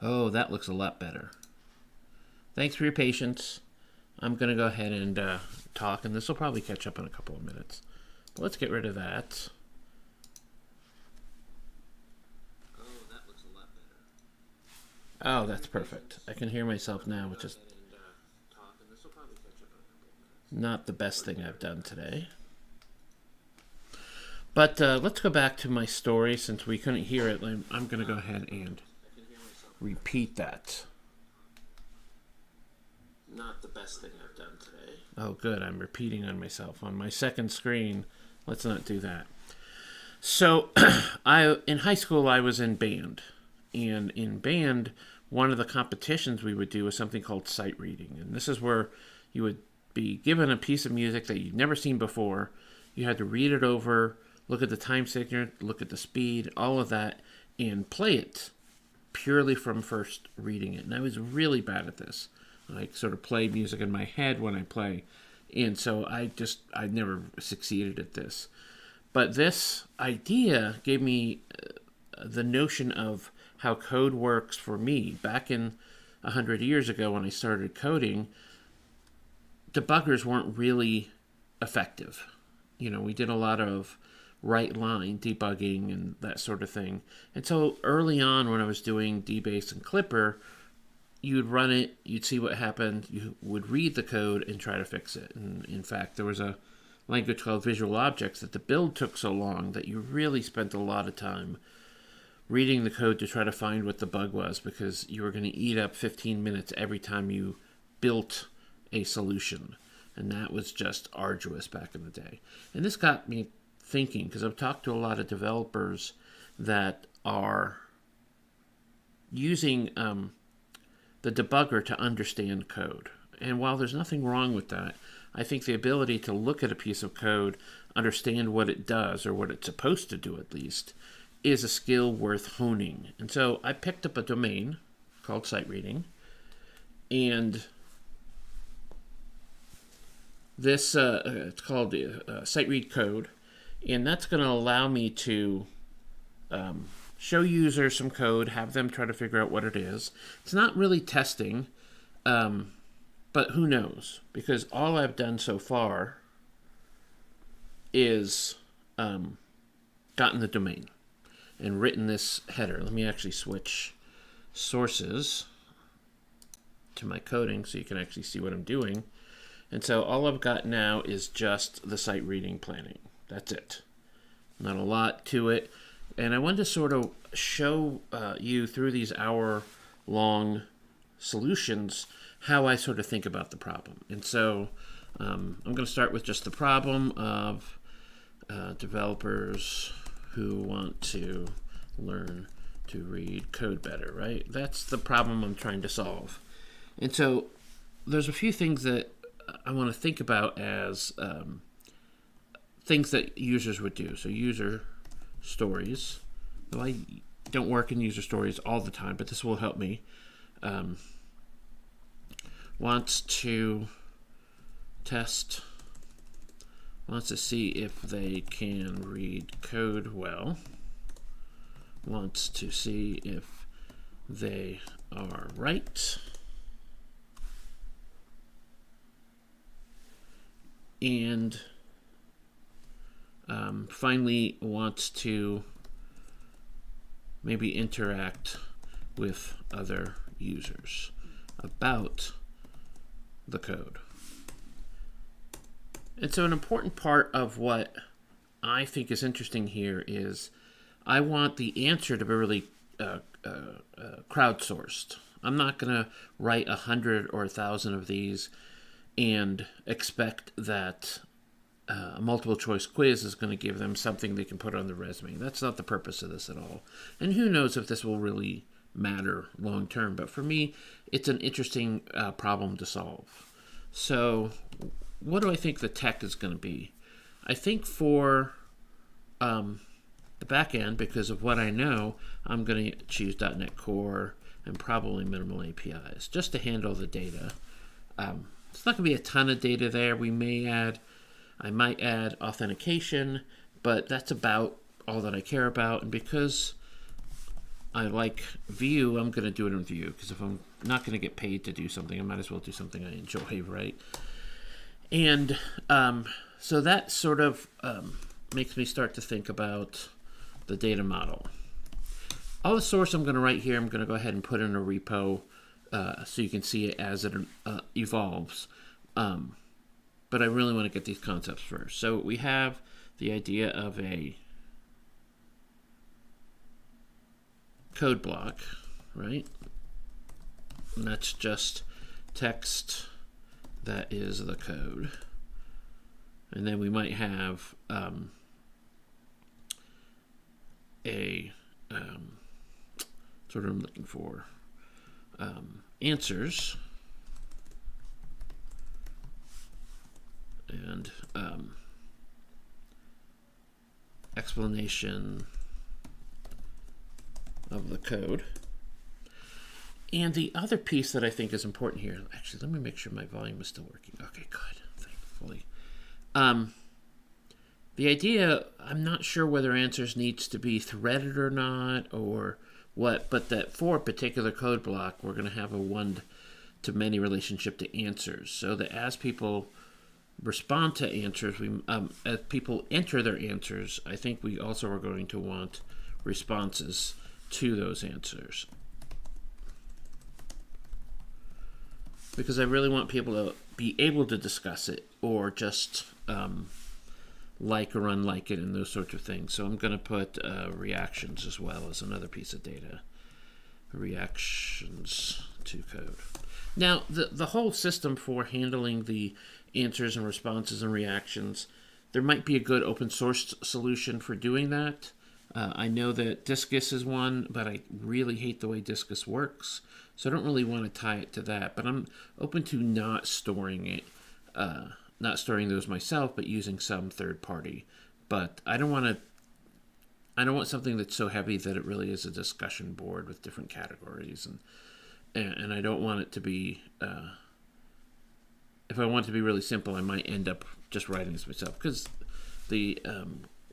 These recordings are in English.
Oh, that looks a lot better. Thanks for your patience. I'm going to go ahead and talk, and this will probably catch up in a couple of minutes. But let's get rid of that. Oh, that's perfect. I can hear myself now, which is not the best thing I've done today. But let's go back to my story since we couldn't hear it. I'm going to go ahead and repeat that. Not the best thing I've done today. Oh, good. I'm repeating on myself. On my second screen, let's not do that. So, in high school, I was in band. And in band, one of the competitions we would do was something called sight reading. And this is where you would be given a piece of music that you'd never seen before. You had to read it over, look at the time signature, look at the speed, all of that, and play it purely from first reading it. And I was really bad at this. I sort of play music in my head when I play. And so I never succeeded at this. But this idea gave me the notion of how code works for me. Back in 100 years ago when I started coding, debuggers weren't really effective. We did a lot of right line debugging and that sort of thing. And so early on when I was doing DBase and Clipper, you'd run it, you'd see what happened, you would read the code and try to fix it. And in fact, there was a language called Visual Objects that the build took so long that you really spent a lot of time reading the code to try to find what the bug was, because you were going to eat up 15 minutes every time you built a solution. And that was just arduous back in the day. And this got me thinking, because I've talked to a lot of developers that are using the debugger to understand code. And while there's nothing wrong with that, I think the ability to look at a piece of code, understand what it does, or what it's supposed to do at least, is a skill worth honing. And so I picked up a domain called Sight Reading, and this it's called Sight Read Code, and that's going to allow me to show users some code, have them try to figure out what it is. It's not really testing, but who knows? Because all I've done so far is gotten the domain and written this header. Let me actually switch sources to my coding so you can actually see what I'm doing. And so all I've got now is just the sight reading planning. That's it. Not a lot to it. And I wanted to sort of show you through these hour-long solutions how I sort of think about the problem. And so I'm going to start with just the problem of developers who want to learn to read code better, right? That's the problem I'm trying to solve. And so there's a few things that I want to think about as things that users would do. So user stories. Well, I don't work in user stories all the time, but this will help me. Wants to test, wants to see if they can read code well, wants to see if they are right, and finally wants to maybe interact with other users about the code. And so an important part of what I think is interesting here is I want the answer to be really crowdsourced. I'm not going to write 100 or 1,000 of these and expect that a multiple choice quiz is going to give them something they can put on their resume. That's not the purpose of this at all. And who knows if this will really matter long term. But for me, it's an interesting problem to solve. So what do I think the tech is going to be? I think for the back end, because of what I know, I'm going to choose .NET Core and probably minimal APIs just to handle the data. It's not going to be a ton of data there. I might add authentication, but that's about all that I care about. And because I like Vue, I'm going to do it in Vue, because if I'm not going to get paid to do something, I might as well do something I enjoy, right? And so that sort of makes me start to think about the data model. All the source I'm going to write here, I'm going to go ahead and put in a repo so you can see it as it evolves. But I really want to get these concepts first. So we have the idea of a code block, right? And that's just text that is the code. And then we might have a sort of I'm looking for answers and explanation of the code. And the other piece that I think is important here, actually, let me make sure my volume is still working. Okay, good, thankfully. The idea, I'm not sure whether answers needs to be threaded or not, or what, but that for a particular code block, we're going to have a one-to-many relationship to answers. So that as people respond to answers, as people enter their answers, I think we also are going to want responses to those answers. Because I really want people to be able to discuss it or just like or unlike it and those sorts of things. So I'm going to put reactions as well as another piece of data. Reactions to code. Now, the whole system for handling the answers and responses and reactions, there might be a good open source solution for doing that. I know that Discus is one, but I really hate the way Discus works. So I don't really want to tie it to that, but I'm open to not storing it, not storing those myself, but using some third party. But I don't want something that's so heavy that it really is a discussion board with different categories, and I don't want it to be. If I want it to be really simple, I might end up just writing this myself because the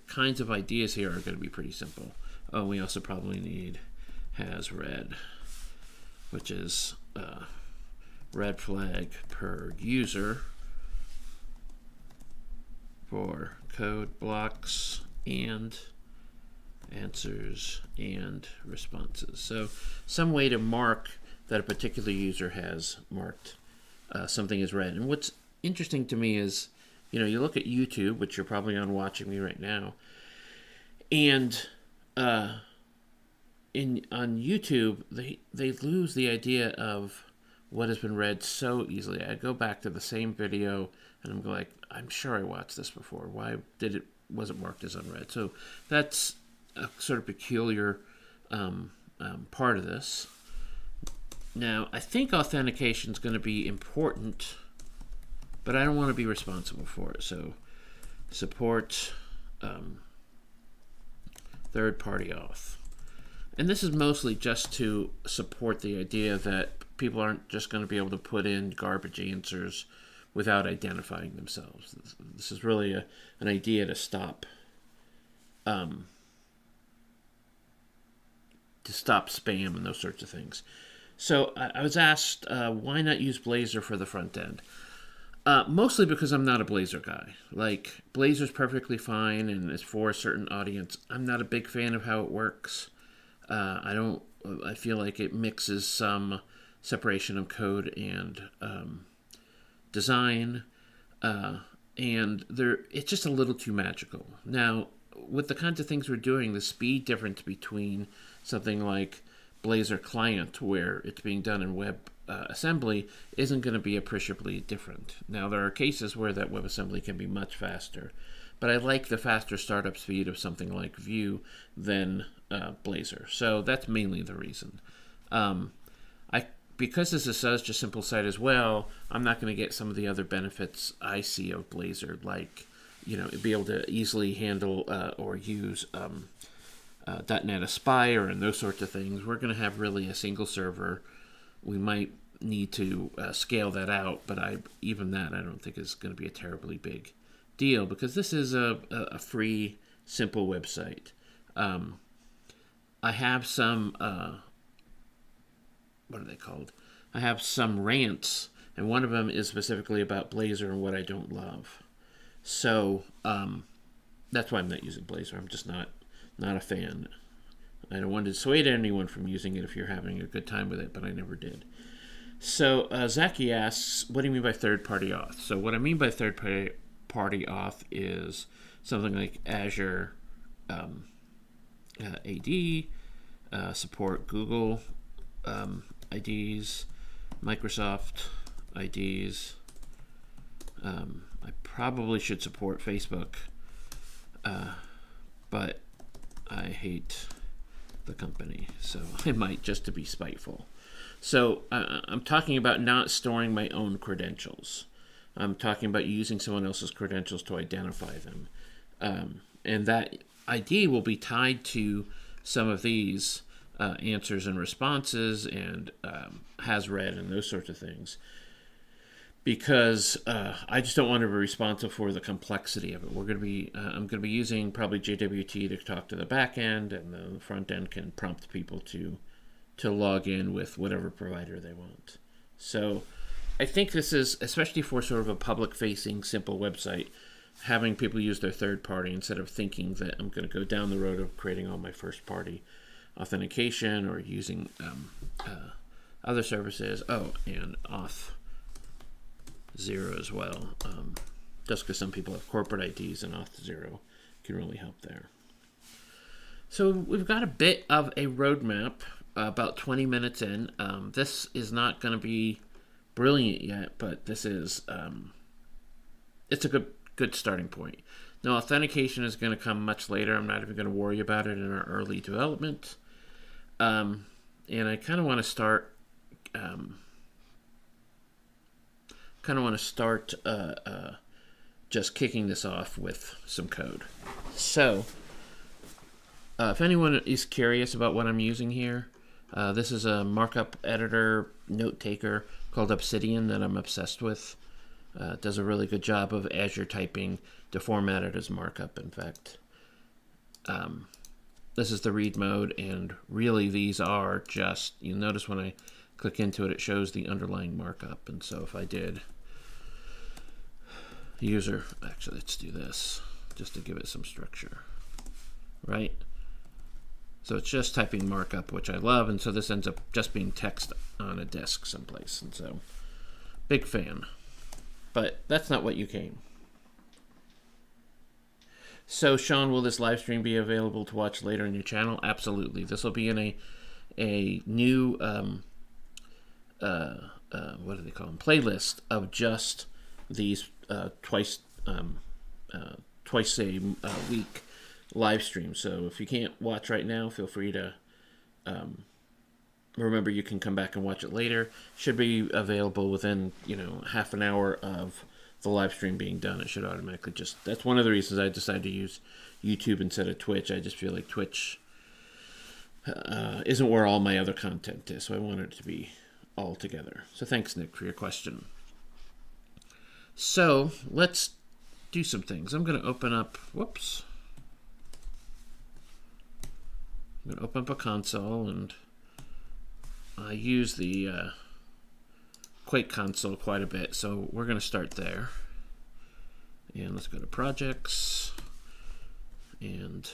kinds of ideas here are going to be pretty simple. Oh, we also probably need has read, which is red flag per user for code blocks and answers and responses. So some way to mark that a particular user has marked something as read. And what's interesting to me is, you look at YouTube, which you're probably on watching me right now, and on YouTube, they lose the idea of what has been read so easily. I go back to the same video, and I'm like, I'm sure I watched this before. Why wasn't marked as unread? So that's a sort of peculiar part of this. Now, I think authentication is going to be important, but I don't want to be responsible for it. So support third-party auth. And this is mostly just to support the idea that people aren't just going to be able to put in garbage answers without identifying themselves. This is really an idea to stop spam and those sorts of things. So I was asked, why not use Blazor for the front end? Mostly because I'm not a Blazor guy. Like, Blazor's perfectly fine and is for a certain audience. I'm not a big fan of how it works. I feel like it mixes some separation of code and design, and it's just a little too magical. Now, with the kinds of things we're doing, the speed difference between something like Blazor client, where it's being done in web assembly, isn't going to be appreciably different. Now, there are cases where that WebAssembly can be much faster, but I like the faster startup speed of something like Vue than Blazor. So that's mainly the reason. Because this is such a simple site as well, I'm not going to get some of the other benefits I see of Blazor, like be able to easily handle or use .NET Aspire and those sorts of things. We're going to have really a single server. We might need to scale that out, but even that I don't think is going to be a terribly big deal because this is a free, simple website. I have some, what are they called? I have some rants, and one of them is specifically about Blazor and what I don't love. So that's why I'm not using Blazor. I'm just not a fan. I don't want to dissuade anyone from using it if you're having a good time with it, but I never did. So Zaki asks, what do you mean by third-party auth? So what I mean by third-party auth is something like Azure AD, support Google IDs, Microsoft IDs. I probably should support Facebook, but I hate the company, so I might, just to be spiteful. So I'm talking about not storing my own credentials. I'm talking about using someone else's credentials to identify them. And that ID will be tied to some of these answers and responses and has read and those sorts of things. Because I just don't want to be responsible for the complexity of it. I'm going to be using probably JWT to talk to the back end, and the front end can prompt people to log in with whatever provider they want. So I think this is, especially for sort of a public-facing, simple website, having people use their third party instead of thinking that I'm going to go down the road of creating all my first-party authentication or using other services. Oh, and Auth0 as well. Just because some people have corporate IDs, and Auth0 can really help there. So we've got a bit of a roadmap. About 20 minutes in. This is not going to be brilliant yet, but this is it's a good starting point. Now, authentication is going to come much later. I'm not even going to worry about it in our early development. And I kind of want to start just kicking this off with some code. So if anyone is curious about what I'm using here, this is a markup editor note taker called Obsidian that I'm obsessed with. It does a really good job of Azure typing to format it as markup, in fact. This is the read mode, and really these are just, you'll notice when I click into it, it shows the underlying markup. And so if I did actually let's do this just to give it some structure, right? So it's just typing markup, which I love, and so this ends up just being text on a disk someplace, and so big fan. But that's not what you came. So Sean, will this live stream be available to watch later in your channel? Absolutely. This will be in a new what do they call them? Playlist of just these twice a week live stream. So if you can't watch right now, feel free to remember you can come back and watch it later. Should be available within half an hour of the live stream being done. It should automatically that's one of the reasons I decided to use YouTube instead of Twitch. I just feel like Twitch isn't where all my other content is, so I wanted it to be all together. So thanks, Nick, for your question. So let's do some things. I'm going to open up, I'm going to open up a console, and I use the Quake console quite a bit, so we're going to start there. And let's go to projects, and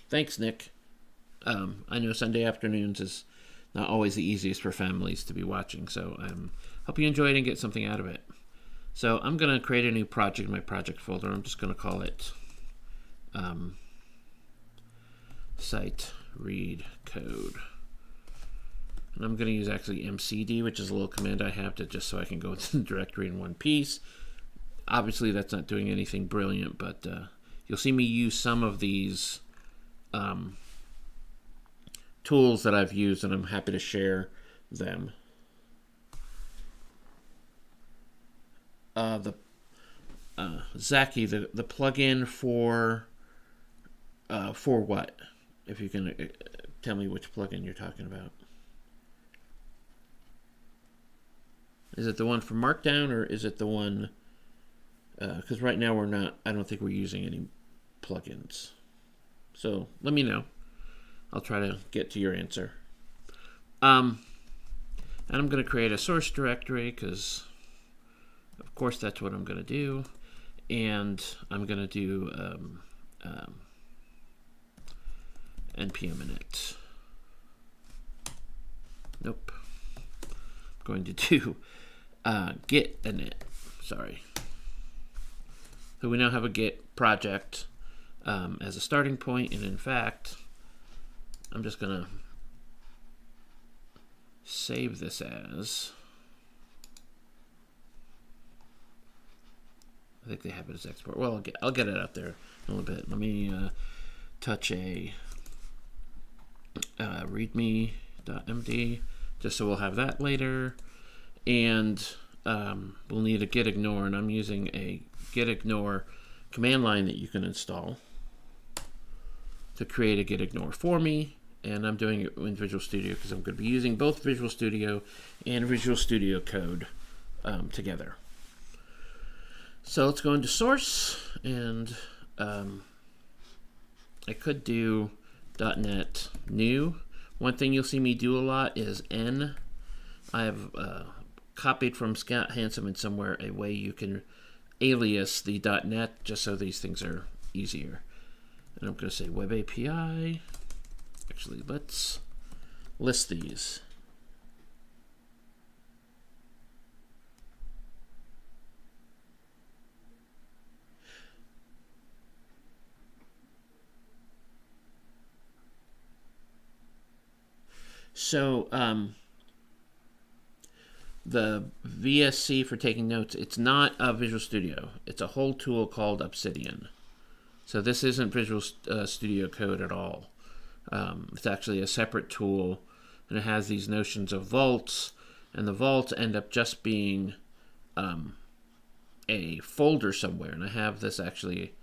thanks, Nick. I know Sunday afternoons is not always the easiest for families to be watching, so I hope you enjoyed and get something out of it. So I'm going to create a new project in my project folder. I'm just going to call it site read code. And I'm going to use actually mcd, which is a little command I have to just so I can go into the directory in one piece. Obviously, that's not doing anything brilliant, but you'll see me use some of these tools that I've used, and I'm happy to share them. Zaki, the plugin for what? If you can tell me which plugin you're talking about. Is it the one for Markdown, or is it the one because right now I don't think we're using any plugins. So let me know. I'll try to get to your answer. And I'm going to create a source directory because, of course, that's what I'm going to do. And I'm going to do npm init. Nope. I'm going to do git init. Sorry. So we now have a git project as a starting point, and in fact, I'm just going to save this as, I think they have it as export. Well, I'll get it out there in a little bit. Let me touch a readme.md just so we'll have that later. And we'll need a git ignore, and I'm using a git ignore command line that you can install to create a git ignore for me. And I'm doing it in Visual Studio because I'm going to be using both Visual Studio and Visual Studio Code together. So let's go into source, and I could do .NET new. One thing you'll see me do a lot is N. I have copied from Scott Hansen in somewhere a way you can alias the .NET just so these things are easier. And I'm going to say Web API. Actually, let's list these. So the VSC for taking notes, it's not a Visual Studio. It's a whole tool called Obsidian. So this isn't Visual Studio Code at all. It's actually a separate tool, and it has these notions of vaults, and the vaults end up just being a folder somewhere. And I have this actually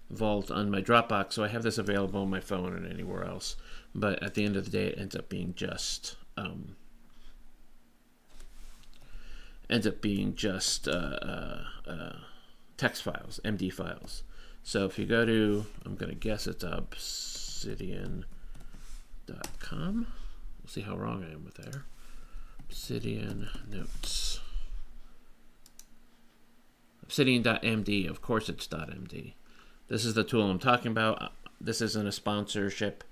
vault on my Dropbox, so I have this available on my phone and anywhere else. But at the end of the day, it ends up being just text files, MD files. So if you go to, I'm going to guess it's obsidian.com. We'll see how wrong I am with there. Obsidian notes. Obsidian.md. Of course it's .md. This is the tool I'm talking about. This isn't a sponsorship.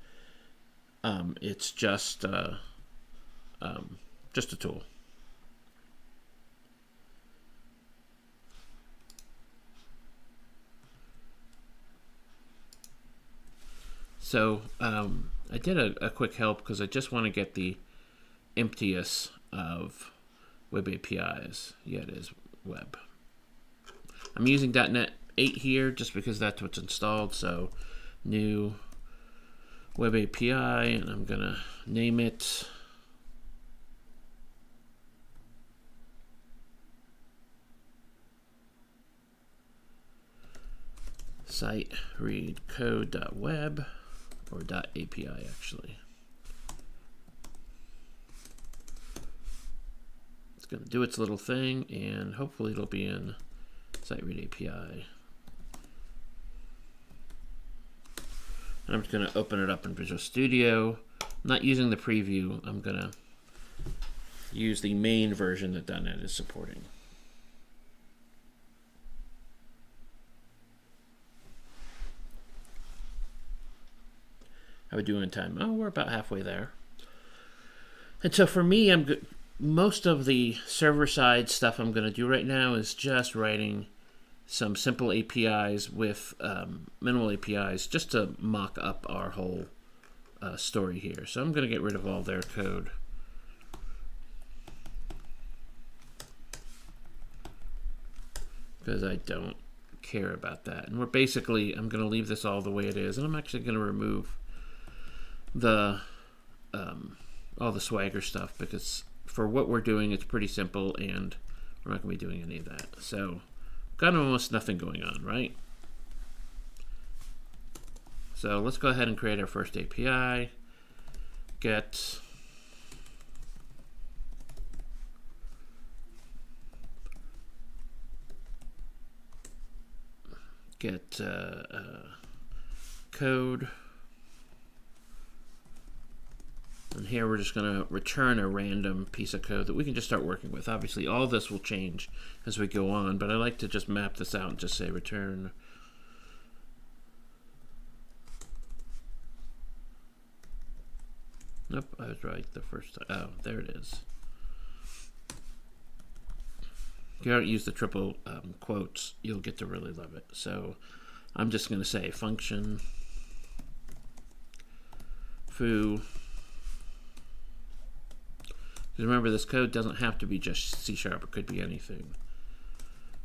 It's just a tool. So I did a quick help because I just want to get the emptiest of web APIs. Yeah, it is web. I'm using .NET 8 here just because that's what's installed. So new web API, and I'm going to name it site read code.web or .api actually. It's going to do its little thing, and hopefully it'll be in site read API. And I'm just going to open it up in Visual Studio. I'm not using the preview. I'm going to use the main version that .NET is supporting. How are we doing in time? Oh, we're about halfway there. And so for me, most of the server-side stuff I'm going to do right now is just writing some simple APIs with minimal APIs just to mock up our whole story here. So I'm going to get rid of all their code. Because I don't care about that. And I'm going to leave this all the way it is. And I'm actually going to remove the all the Swagger stuff because for what we're doing, it's pretty simple, and we're not going to be doing any of that. So got almost nothing going on, right? So let's go ahead and create our first API. Get get code. And here we're just going to return a random piece of code that we can just start working with. Obviously, all this will change as we go on, but I like to just map this out and just say return. Nope, I was right the first time. Oh, there it is. If you don't use the triple quotes, you'll get to really love it. So I'm just going to say function foo. Because remember, this code doesn't have to be just C#. It could be anything.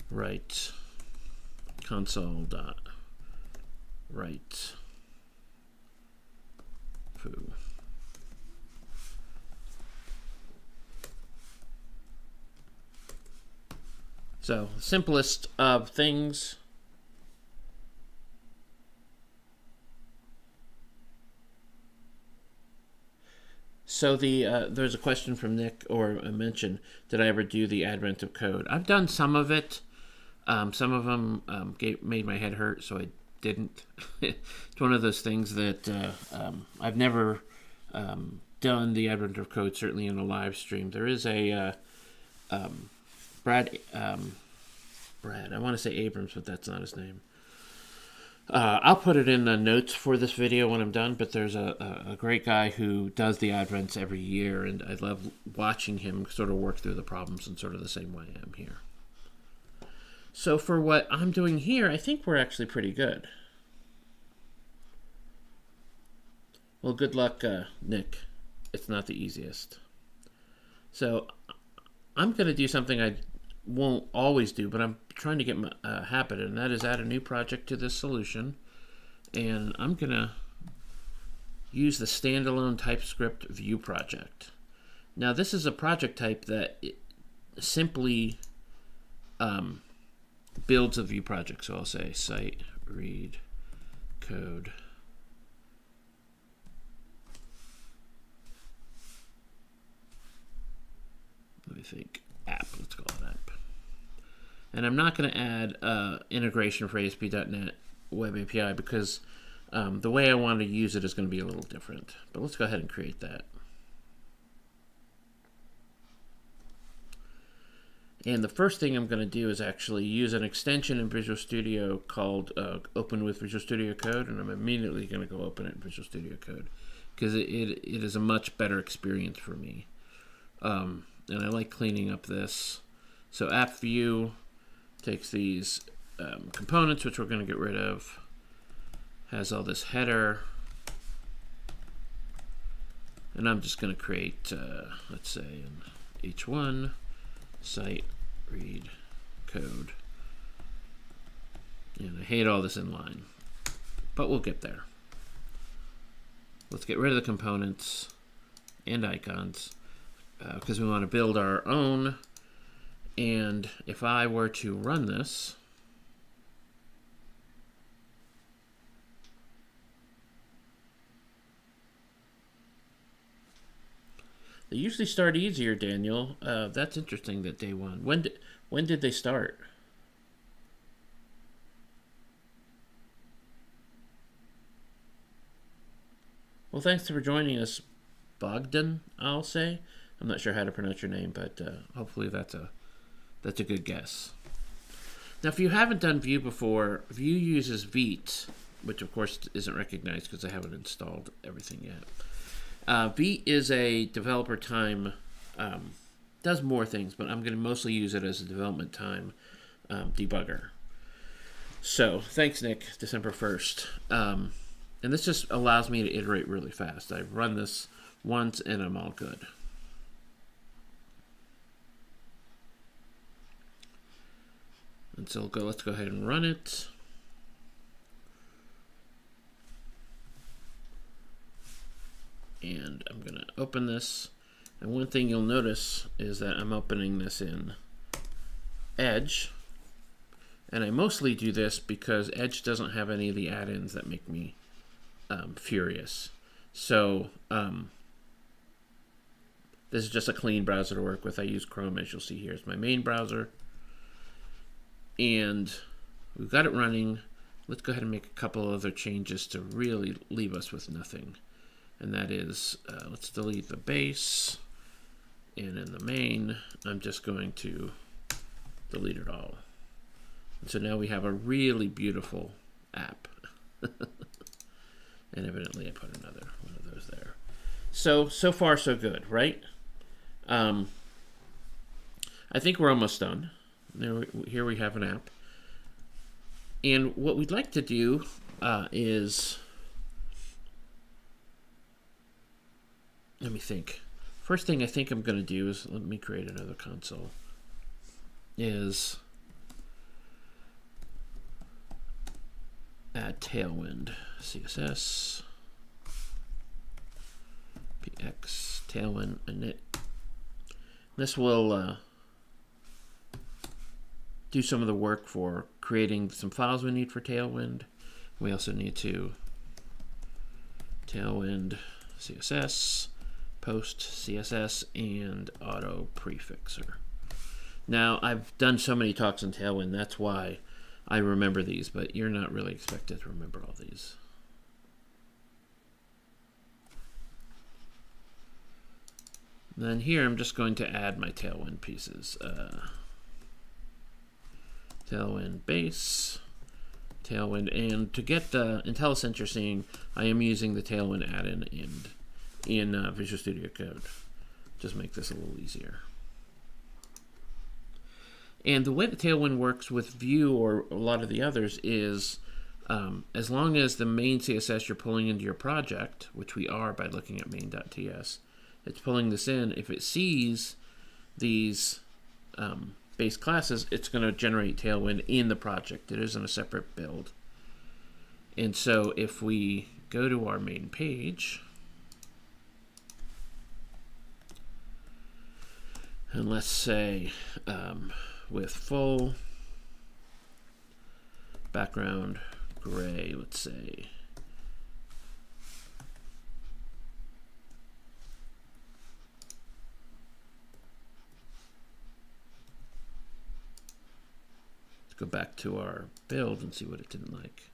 Write console dot write foo. So, simplest of things. So there's a question from Nick, or a mention, did I ever do the advent of code? I've done some of it. Some of them made my head hurt, so I didn't. It's one of those things that I've never done the advent of code, certainly in a live stream. There is a Brad, I want to say Abrams, but that's not his name. I'll put it in the notes for this video when I'm done, but there's a great guy who does the advents every year, and I love watching him sort of work through the problems in sort of the same way I'm here. So for what I'm doing here, I think we're actually pretty good. Well, good luck, Nick. It's not the easiest. So I'm going to do something I won't always do, but I'm trying to get my habit, and that is add a new project to this solution. And I'm going to use the standalone TypeScript view project. Now, this is a project type that simply builds a view project. So I'll say site read code. Let me think. App. Let's call it app. And I'm not going to add integration for ASP.NET Web API because the way I want to use it is going to be a little different. But let's go ahead and create that. And the first thing I'm going to do is actually use an extension in Visual Studio called Open with Visual Studio Code, and I'm immediately going to go open it in Visual Studio Code because it is a much better experience for me. And I like cleaning up this. So app view takes these components, which we're going to get rid of, has all this header, and I'm just going to create, let's say, an H1 site read code. And I hate all this inline, but we'll get there. Let's get rid of the components and icons because we want to build our own. And if I were to run this, they usually start easier, Daniel. That's interesting that day one. When did they start? Well, thanks for joining us, Bogdan, I'll say. I'm not sure how to pronounce your name, but hopefully that's a good guess. Now, if you haven't done Vue before, Vue uses Vite, which of course isn't recognized because I haven't installed everything yet. Vite is a developer time, does more things, but I'm going to mostly use it as a development time debugger. So, thanks, Nick, December 1st. And this just allows me to iterate really fast. I run this once and I'm all good. And so let's go ahead and run it. And I'm going to open this. And one thing you'll notice is that I'm opening this in Edge. And I mostly do this because Edge doesn't have any of the add-ins that make me furious. So this is just a clean browser to work with. I use Chrome, as you'll see here. It's my main browser. And we've got it running. let's go ahead and make a couple other changes to really leave us with nothing. And that is, let's delete the base. And in the main, I'm just going to delete it all. And so now we have a really beautiful app. And evidently I put another one of those there. So far so good, right? I think we're almost done. Here we have an app. And what we'd like to do is, let me think. First thing I think I'm going to do is, let me create another console, is add Tailwind, CSS, PX, Tailwind, init. This will do some of the work for creating some files we need for Tailwind. We also need to Tailwind, CSS, post CSS, and auto prefixer. Now, I've done so many talks on Tailwind, that's why I remember these, but you're not really expected to remember all these. And then here, I'm just going to add my Tailwind pieces. Tailwind base, Tailwind, and to get the IntelliSense you're seeing, I am using the Tailwind add-in in Visual Studio Code. Just make this a little easier. And the way the Tailwind works with Vue or a lot of the others is as long as the main CSS you're pulling into your project, which we are by looking at main.ts, it's pulling this in. If it sees these base classes, it's going to generate Tailwind in the project. It isn't a separate build. And so if we go to our main page, and let's say with full background gray, let's say go back to our build and see what it didn't like.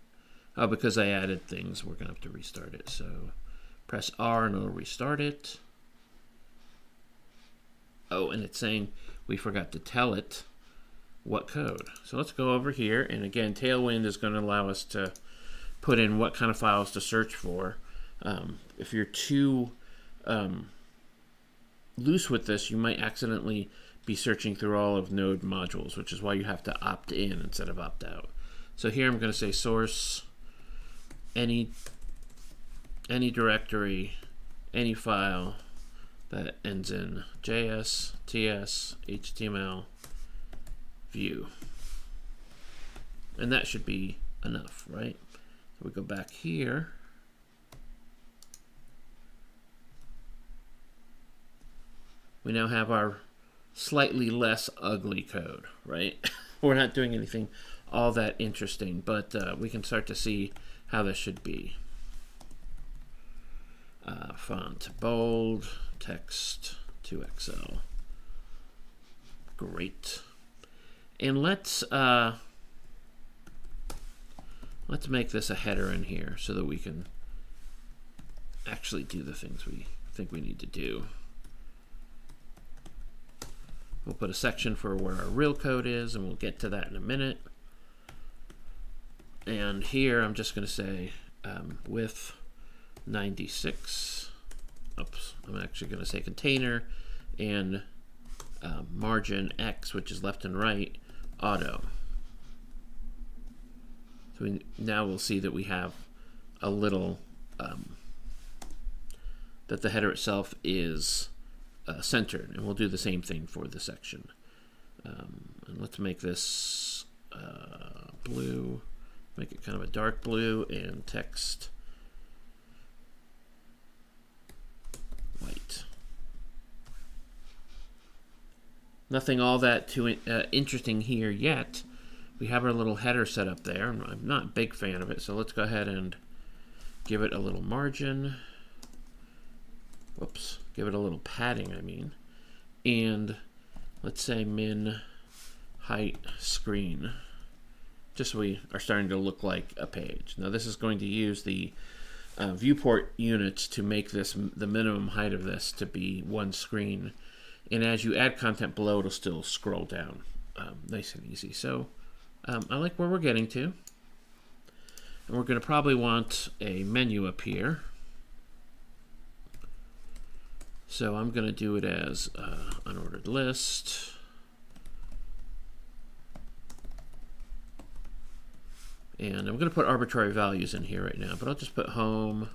Oh, because I added things, we're going to have to restart it. So press R and it'll restart it. Oh, and it's saying we forgot to tell it what code. So let's go over here. And again, Tailwind is going to allow us to put in what kind of files to search for. If you're too loose with this, you might accidentally be searching through all of Node modules, which is why you have to opt in instead of opt out. So here I'm going to say source any directory, any file that ends in JS, TS, HTML, Vue. And that should be enough, right? So we go back here. We now have our slightly less ugly code, right? We're not doing anything all that interesting, but we can start to see how this should be. Font bold, text 2XL. Great. And let's make this a header in here so that we can actually do the things we think we need to do. We'll put a section for where our real code is, and we'll get to that in a minute. And here I'm just going to say width 96. Oops, I'm actually going to say container and margin X, which is left and right, auto. So now we'll see that we have a little, that the header itself is centered, and we'll do the same thing for the section. And let's make this blue, make it kind of a dark blue, and text white. Nothing all that too interesting here yet. We have our little header set up there. I'm not a big fan of it, so let's go ahead and give it a little margin. Whoops, give it a little padding, I mean. And let's say min height screen just so we are starting to look like a page. Now this is going to use the viewport units to make this the minimum height of this to be one screen. And as you add content below, it'll still scroll down nice and easy. So I like where we're getting to. And we're going to probably want a menu up here. So I'm going to do it as unordered list. And I'm going to put arbitrary values in here right now, but I'll just put home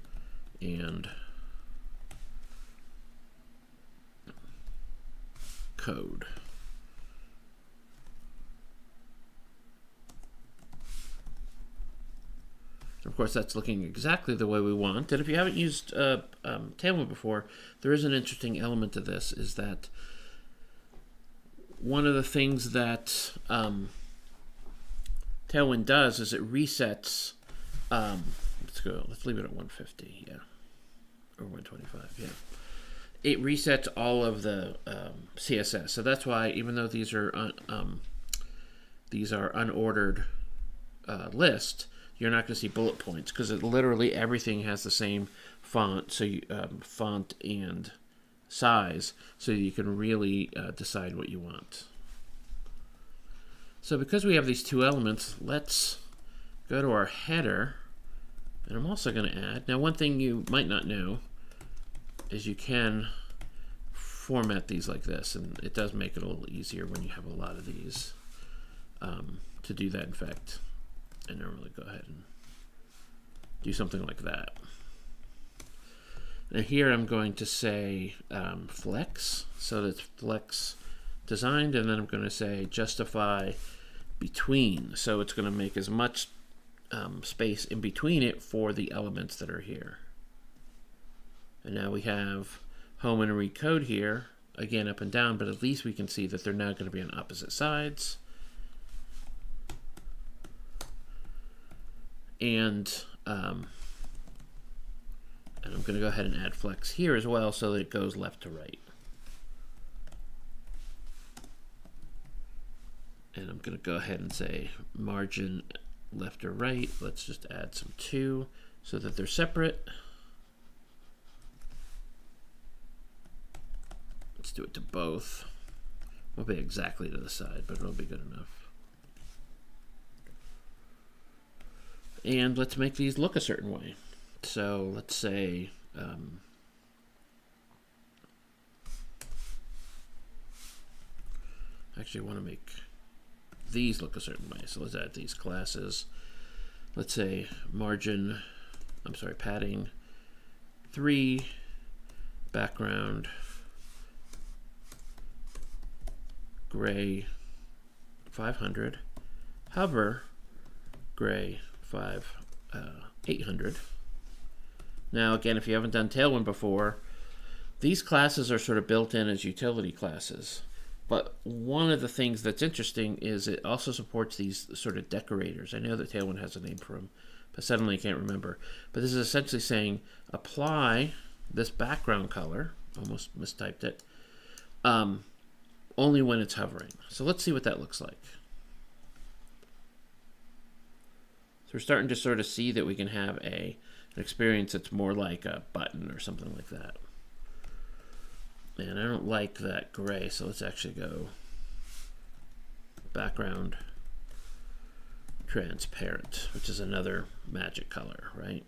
and code. Of course, that's looking exactly the way we want. And if you haven't used Tailwind before, there is an interesting element to this, is that one of the things that Tailwind does is it resets, let's leave it at 150, yeah, or 125, yeah. It resets all of the CSS. So that's why, even though these are unordered list, you're not going to see bullet points, because literally everything has the same font, so font and size, so you can really decide what you want. So because we have these two elements, let's go to our header, and I'm also going to add, now one thing you might not know is you can format these like this, and it does make it a little easier when you have a lot of these to do that. In fact, I normally go ahead and do something like that. Now here I'm going to say flex, so that's flex designed, and then I'm going to say justify between, so it's going to make as much space in between it for the elements that are here. And now we have home and read code here, again up and down, but at least we can see that they're now going to be on opposite sides. And I'm going to go ahead and add flex here as well, so that it goes left to right. And I'm going to go ahead and say margin left or right. Let's just add some 2 so that they're separate. Let's do it to both. Won't be exactly to the side, but it'll be good enough. And let's make these look a certain way. So let's say actually I want to make these look a certain way. So let's add these classes. Let's say padding 3, background gray 500, hover gray 800. Now again, if you haven't done Tailwind before, these classes are sort of built in as utility classes. But one of the things that's interesting is it also supports these sort of decorators. I know that Tailwind has a name for them, but suddenly I can't remember. But this is essentially saying apply this background color, almost mistyped it, only when it's hovering. So let's see what that looks like. So we're starting to sort of see that we can have an experience that's more like a button or something like that. And I don't like that gray, so let's actually go background transparent, which is another magic color, right?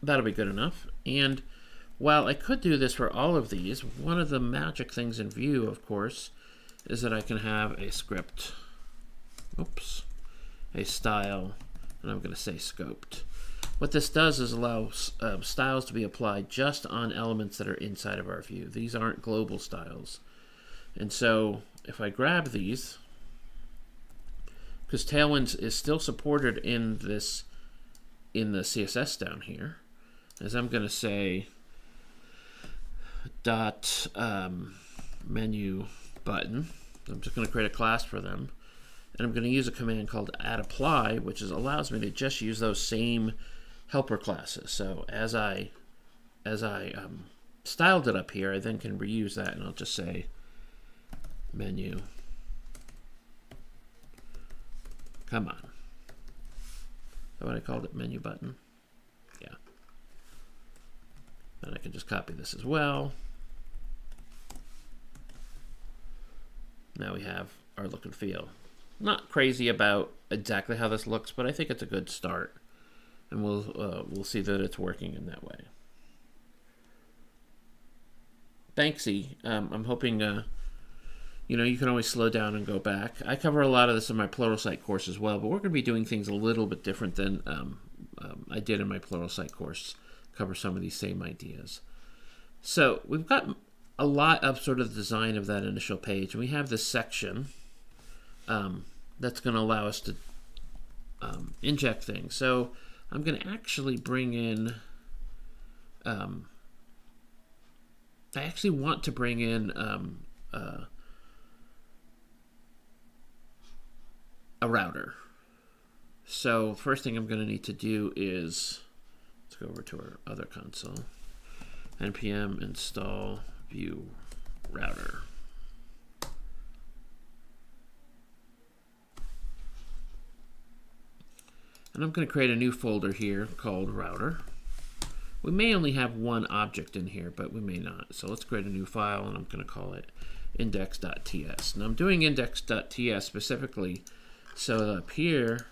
That'll be good enough. And while I could do this for all of these, one of the magic things in Vue, of course, is that I can have a script, a style, and I'm going to say scoped. What this does is allow styles to be applied just on elements that are inside of our view. These aren't global styles. And so if I grab these, because Tailwind is still supported in the CSS down here, as I'm going to say dot menu button. I'm just going to create a class for them. And I'm going to use a command called add apply, which allows me to just use those same helper classes. So as I styled it up here, I then can reuse that, and I'll just say menu Come on. Is that what I called it? Menu button? Yeah. And I can just copy this as well. Now we have our look and feel. Not crazy about exactly how this looks, but I think it's a good start. And we'll see that it's working in that way. Banksy, I'm hoping, you can always slow down and go back. I cover a lot of this in my Pluralsight course as well, but we're going to be doing things a little bit different than I did in my Pluralsight course. Cover some of these same ideas. So we've got a lot of sort of the design of that initial page. And we have this section that's going to allow us to inject things. So I'm going to actually bring in, I actually want to bring in a router. So first thing I'm going to need to do is, let's go over to our other console, npm install view router. And I'm going to create a new folder here called router. We may only have one object in here, but we may not. So let's create a new file, and I'm going to call it index.ts. Now I'm doing index.ts specifically so that up here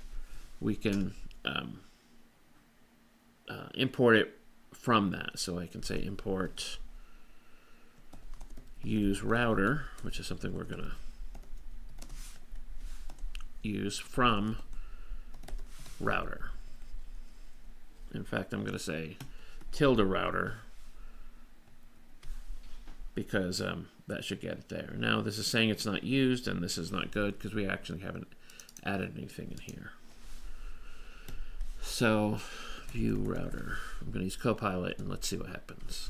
we can import it from that. So I can say import use router, which is something we're going to use from router. In fact, I'm going to say tilde router because that should get it there. Now this is saying it's not used, and this is not good because we actually haven't added anything in here. So view router. I'm going to use Copilot, and let's see what happens.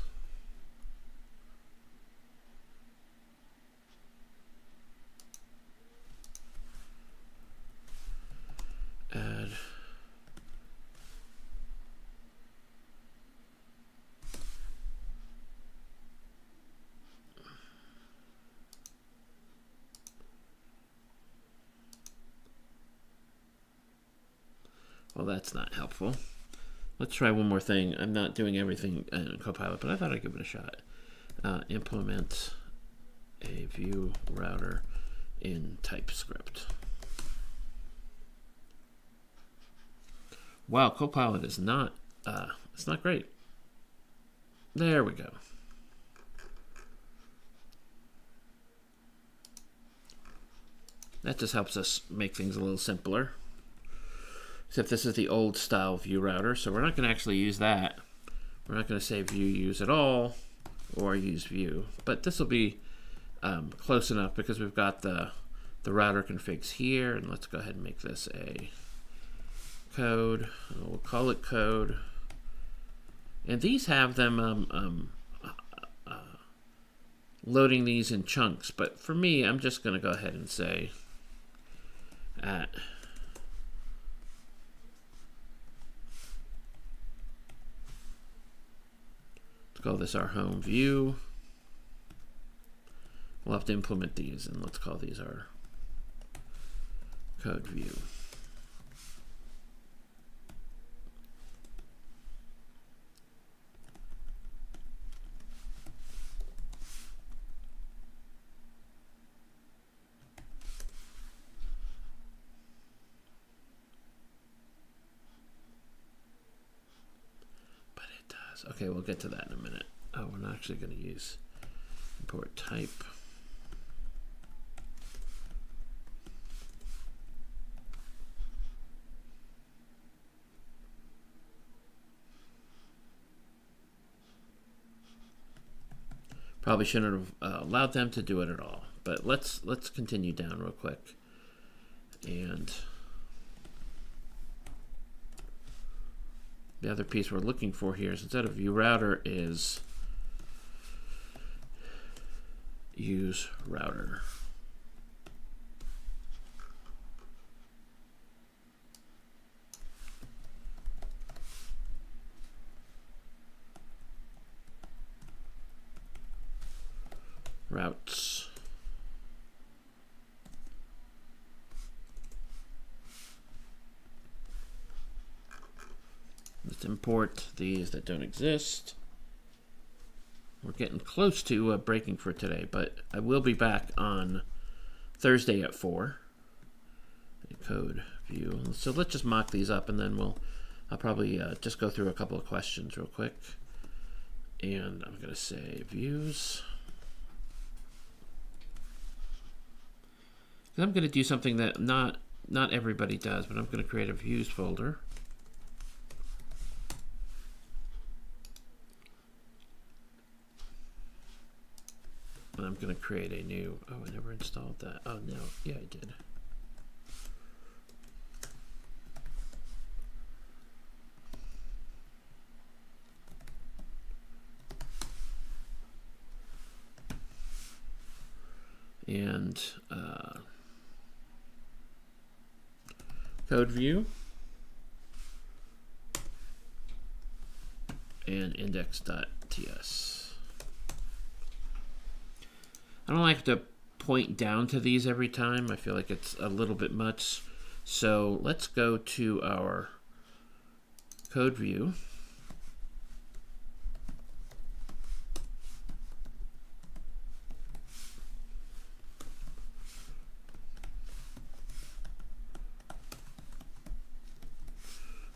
Add well, that's not helpful. Let's try one more thing. I'm not doing everything in Copilot, but I thought I'd give it a shot. Implement a view router in TypeScript. Wow, Copilot is not, it's not great. There we go. That just helps us make things a little simpler. Except this is the old style view router, so we're not going to actually use that. We're not going to say view use at all or use view, but this will be close enough because we've got the router configs here, and let's go ahead and make this a code. We'll call it code. And these have them loading these in chunks, but for me, I'm just going to go ahead and say at let's call this our home view. We'll have to implement these, and let's call these our code view. Okay, we'll get to that in a minute. Oh, we're not actually going to use import type. Probably shouldn't have allowed them to do it at all. But let's continue down real quick. And the other piece we're looking for here is instead of view router is use router. Routes. Let's import these that don't exist. We're getting close to breaking for today, but I will be back on Thursday at 4. Code view. So let's just mock these up, and then I'll probably just go through a couple of questions real quick. And I'm going to say views. And I'm going to do something that not everybody does, but I'm going to create a views folder. And I'm going to create a new, oh, I never installed that. Oh, no. Yeah, I did. And code view and index.ts. I don't like to point down to these every time. I feel like it's a little bit much. So let's go to our code view.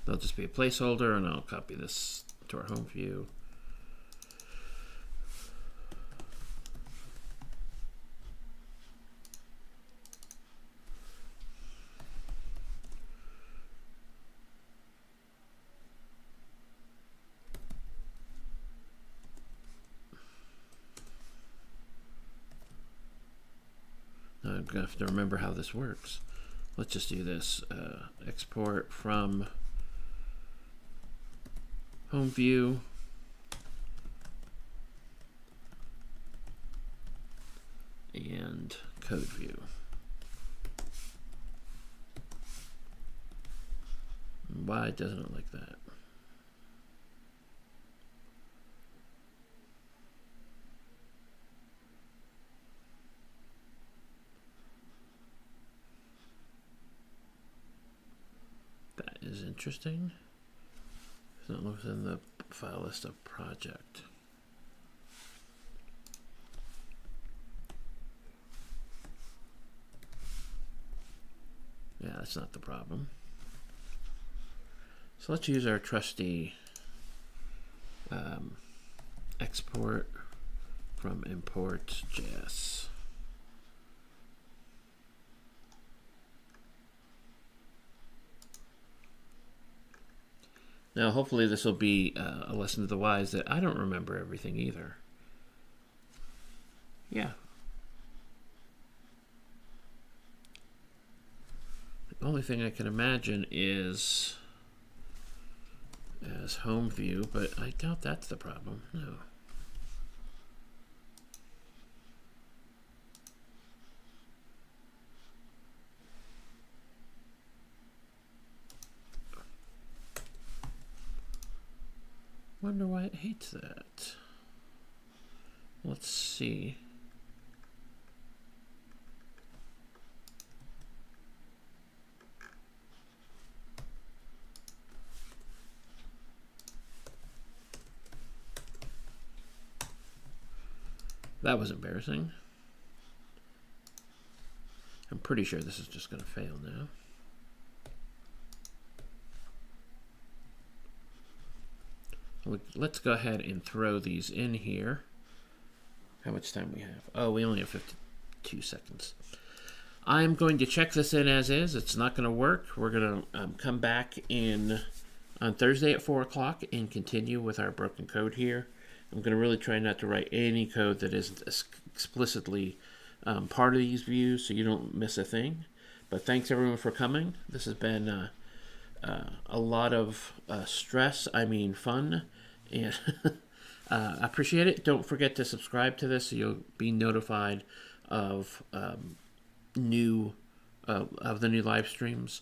There'll just be a placeholder, and I'll copy this to our home view. Now I'm going to have to remember how this works. Let's just do this. Export from home view and code view. Why doesn't it like that? That is interesting. It's not within the file list of project. Yeah, that's not the problem. So let's use our trusty export from import.js. Now, hopefully this will be a lesson to the wise that I don't remember everything either. Yeah. The only thing I can imagine is as home view, but I doubt that's the problem. No. Wonder why it hates that. Let's see. That was embarrassing. I'm pretty sure this is just going to fail now. Let's go ahead and throw these in here. How much time we have? Oh, we only have 52 seconds. I'm going to check this in as is. It's not going to work. We're going to come back in on Thursday at 4 o'clock and continue with our broken code here. I'm going to really try not to write any code that isn't explicitly part of these views so you don't miss a thing. But thanks everyone for coming. This has been a lot of stress, I mean fun, and I appreciate it. Don't forget to subscribe to this so you'll be notified of the new live streams.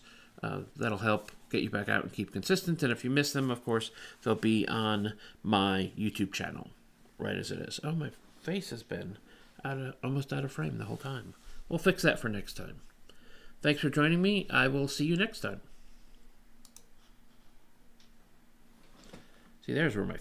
That'll help get you back out and keep consistent. And if you miss them, of course, they'll be on my YouTube channel, right as it is. Oh, my face has been almost out of frame the whole time. We'll fix that for next time. Thanks for joining me. I will see you next time. See, there's where my